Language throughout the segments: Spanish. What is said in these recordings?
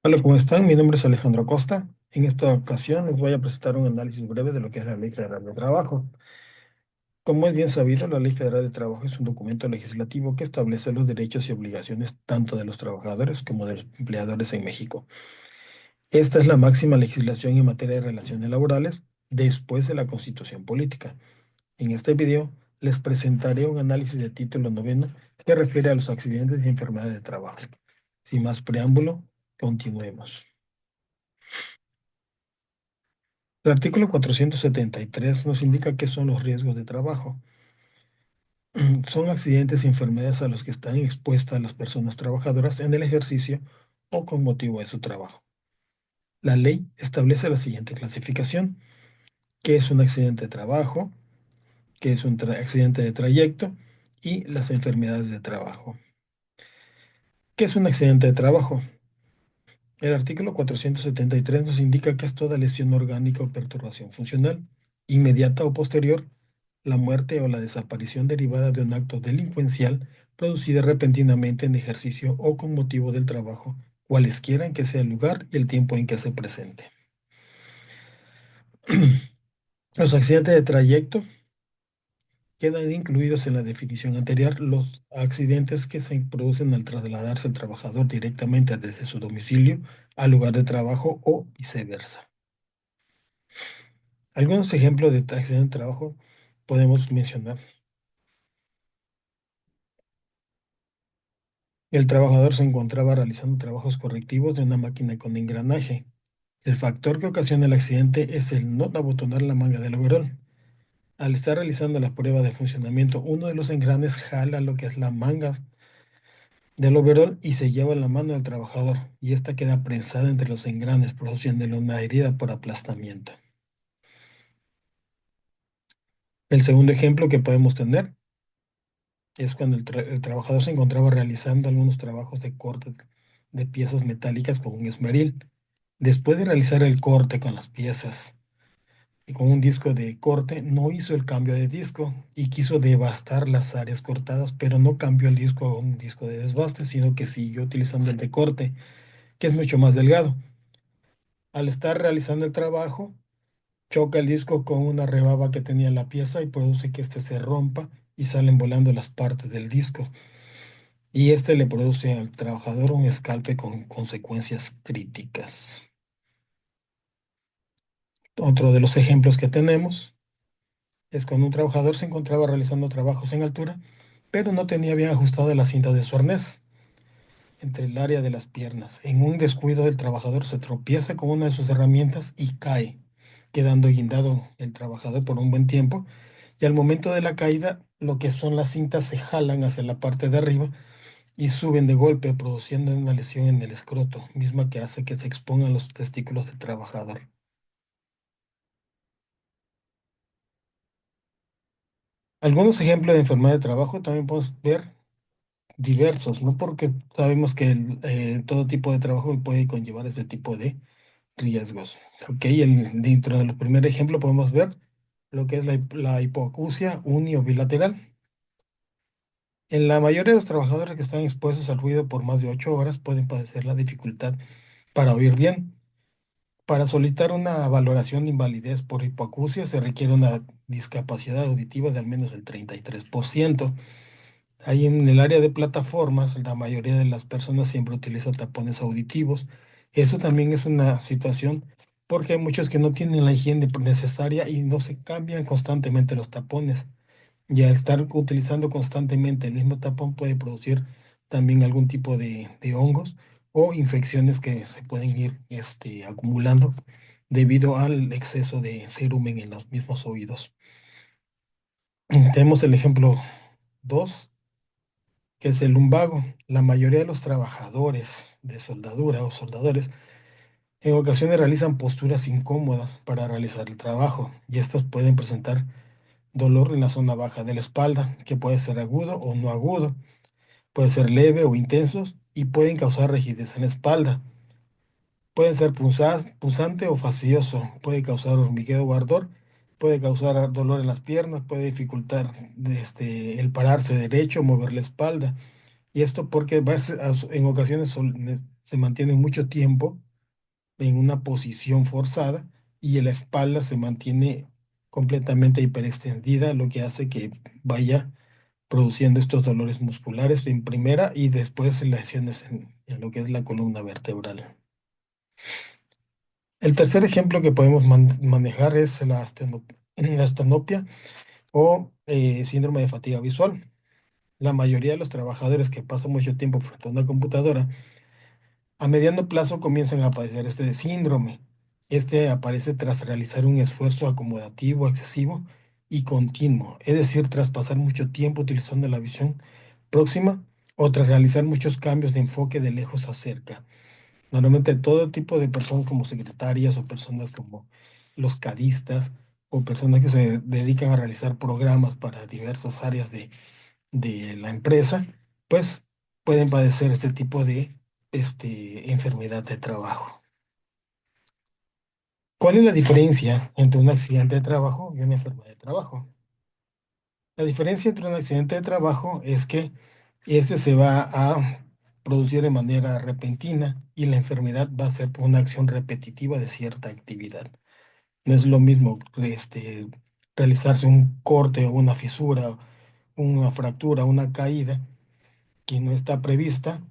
Hola, ¿cómo están? Mi nombre es Alejandro Acosta. En esta ocasión les voy a presentar un análisis breve de lo que es la Ley Federal de Trabajo. Como es bien sabido, la Ley Federal de Trabajo es un documento legislativo que establece los derechos y obligaciones tanto de los trabajadores como de los empleadores en México. Esta es la máxima legislación en materia de relaciones laborales después de la Constitución Política. En este video les presentaré un análisis de título noveno que refiere a los accidentes y enfermedades de trabajo. Sin más preámbulo, continuemos. El artículo 473 nos indica qué son los riesgos de trabajo. Son accidentes y enfermedades a los que están expuestas las personas trabajadoras en el ejercicio o con motivo de su trabajo. La ley establece la siguiente clasificación: qué es un accidente de trabajo, qué es un accidente de trayecto y las enfermedades de trabajo. ¿Qué es un accidente de trabajo? El artículo 473 nos indica que es toda lesión orgánica o perturbación funcional, inmediata o posterior, la muerte o la desaparición derivada de un acto delincuencial producida repentinamente en ejercicio o con motivo del trabajo, cualesquiera en que sea el lugar y el tiempo en que se presente. Los accidentes de trayecto quedan incluidos en la definición anterior los accidentes que se producen al trasladarse el trabajador directamente desde su domicilio al lugar de trabajo o viceversa. Algunos ejemplos de accidente de trabajo podemos mencionar. El trabajador se encontraba realizando trabajos correctivos de una máquina con engranaje. El factor que ocasiona el accidente es el no abotonar la manga del overol. Al estar realizando la prueba de funcionamiento, uno de los engranes jala lo que es la manga del overol y se lleva en la mano del trabajador, y esta queda prensada entre los engranes, produciéndole una herida por aplastamiento. El segundo ejemplo que podemos tener es cuando el trabajador se encontraba realizando algunos trabajos de corte de piezas metálicas con un esmeril. Después de realizar el corte con las piezas y con un disco de corte, no hizo el cambio de disco y quiso devastar las áreas cortadas, pero no cambió el disco a un disco de desbaste, sino que siguió utilizando el de corte, que es mucho más delgado. Al estar realizando el trabajo, choca el disco con una rebaba que tenía la pieza y produce que éste se rompa y salen volando las partes del disco. Y este le produce al trabajador un escalpe con consecuencias críticas. Otro de los ejemplos que tenemos es cuando un trabajador se encontraba realizando trabajos en altura, pero no tenía bien ajustada la cinta de su arnés entre el área de las piernas. En un descuido, el trabajador se tropieza con una de sus herramientas y cae, quedando guindado el trabajador por un buen tiempo. Y al momento de la caída, lo que son las cintas se jalan hacia la parte de arriba y suben de golpe, produciendo una lesión en el escroto, misma que hace que se expongan los testículos del trabajador. Algunos ejemplos de enfermedad de trabajo también podemos ver diversos, ¿no? Porque sabemos que todo tipo de trabajo puede conllevar este tipo de riesgos. Ok, dentro de los primer ejemplo podemos ver lo que es la hipoacusia uni o bilateral. En la mayoría de los trabajadores que están expuestos al ruido por más de 8 horas pueden padecer la dificultad para oír bien. Para solicitar una valoración de invalidez por hipoacusia se requiere una discapacidad auditiva de al menos el 33%. Ahí en el área de plataformas, la mayoría de las personas siempre utiliza tapones auditivos. Eso también es una situación porque hay muchos que no tienen la higiene necesaria y no se cambian constantemente los tapones. Y al estar utilizando constantemente el mismo tapón puede producir también algún tipo de hongos o infecciones que se pueden ir acumulando debido al exceso de cerumen en los mismos oídos. Tenemos el ejemplo 2, que es el lumbago. La mayoría de los trabajadores de soldadura o soldadores en ocasiones realizan posturas incómodas para realizar el trabajo y estos pueden presentar dolor en la zona baja de la espalda, que puede ser agudo o no agudo, puede ser leve o intensos y pueden causar rigidez en la espalda. Pueden ser punzante o fastidioso, puede causar hormigueo o ardor, puede causar dolor en las piernas, puede dificultar el pararse derecho, mover la espalda. Y esto porque en ocasiones se mantiene mucho tiempo en una posición forzada y la espalda se mantiene completamente hiperextendida, lo que hace que vaya produciendo estos dolores musculares en primera y después lesiones en lo que es la columna vertebral. El tercer ejemplo que podemos manejar es la astenopia o síndrome de fatiga visual. La mayoría de los trabajadores que pasan mucho tiempo frente a una computadora, a mediano plazo comienzan a padecer este síndrome. Este aparece tras realizar un esfuerzo acomodativo excesivo y continuo, es decir, tras pasar mucho tiempo utilizando la visión próxima o tras realizar muchos cambios de enfoque de lejos a cerca. Normalmente todo tipo de personas como secretarias o personas como los cadistas o personas que se dedican a realizar programas para diversas áreas de la empresa, pues pueden padecer este tipo de enfermedad de trabajo. ¿Cuál es la diferencia entre un accidente de trabajo y una enfermedad de trabajo? La diferencia entre un accidente de trabajo es que este se va a producir de manera repentina y la enfermedad va a ser por una acción repetitiva de cierta actividad. No es lo mismo realizarse un corte o una fisura, una fractura, una caída que no está prevista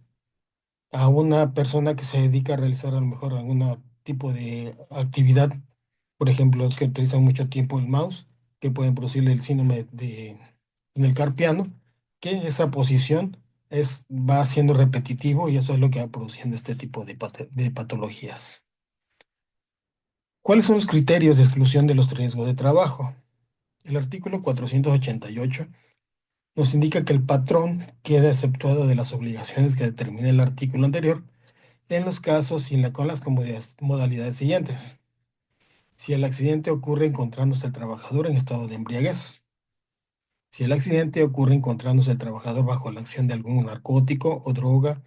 a una persona que se dedica a realizar a lo mejor algún tipo de actividad, por ejemplo, los que utilizan mucho tiempo el mouse, que pueden producirle el síndrome en el carpiano, que esa posición va siendo repetitivo y eso es lo que va produciendo este tipo de patologías. ¿Cuáles son los criterios de exclusión de los riesgos de trabajo? El artículo 488 nos indica que el patrón queda exceptuado de las obligaciones que determina el artículo anterior en los casos y con las modalidades siguientes. Si el accidente ocurre encontrándose el trabajador en estado de embriaguez. Si el accidente ocurre encontrándose el trabajador bajo la acción de algún narcótico o droga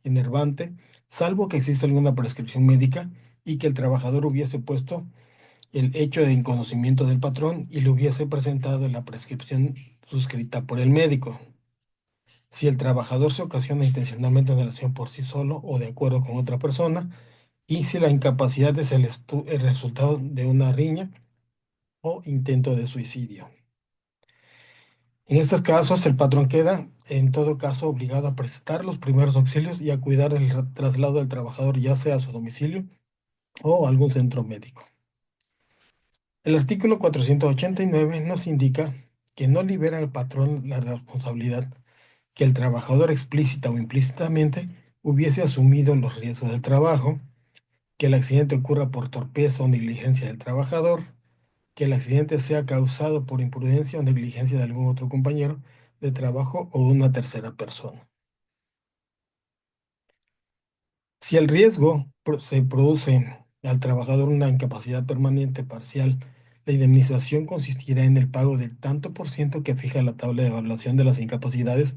enervante, salvo que exista alguna prescripción médica y que el trabajador hubiese puesto el hecho de inconocimiento del patrón y le hubiese presentado la prescripción suscrita por el médico. Si el trabajador se ocasiona intencionalmente una lesión por sí solo o de acuerdo con otra persona, y si la incapacidad es el resultado de una riña o intento de suicidio. En estos casos, el patrón queda, en todo caso, obligado a prestar los primeros auxilios y a cuidar el traslado del trabajador, ya sea a su domicilio o a algún centro médico. El artículo 489 nos indica que no libera al patrón la responsabilidad que el trabajador explícita o implícitamente hubiese asumido los riesgos del trabajo, que el accidente ocurra por torpeza o negligencia del trabajador, que el accidente sea causado por imprudencia o negligencia de algún otro compañero de trabajo o de una tercera persona. Si el riesgo se produce al trabajador una incapacidad permanente parcial, la indemnización consistirá en el pago del tanto por ciento que fija la tabla de evaluación de las incapacidades,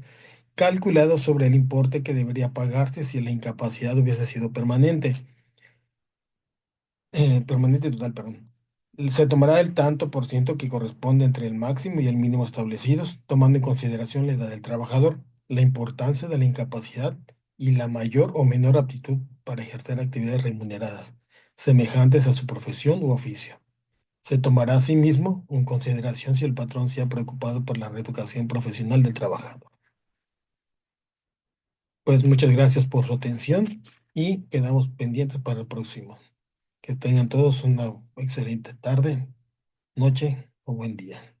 calculado sobre el importe que debería pagarse si la incapacidad hubiese sido permanente total, perdón. Se tomará el tanto por ciento que corresponde entre el máximo y el mínimo establecidos, tomando en consideración la edad del trabajador, la importancia de la incapacidad y la mayor o menor aptitud para ejercer actividades remuneradas, semejantes a su profesión u oficio. Se tomará asimismo en consideración si el patrón se ha preocupado por la reeducación profesional del trabajador. Pues muchas gracias por su atención y quedamos pendientes para el próximo. Que tengan todos una excelente tarde, noche o buen día.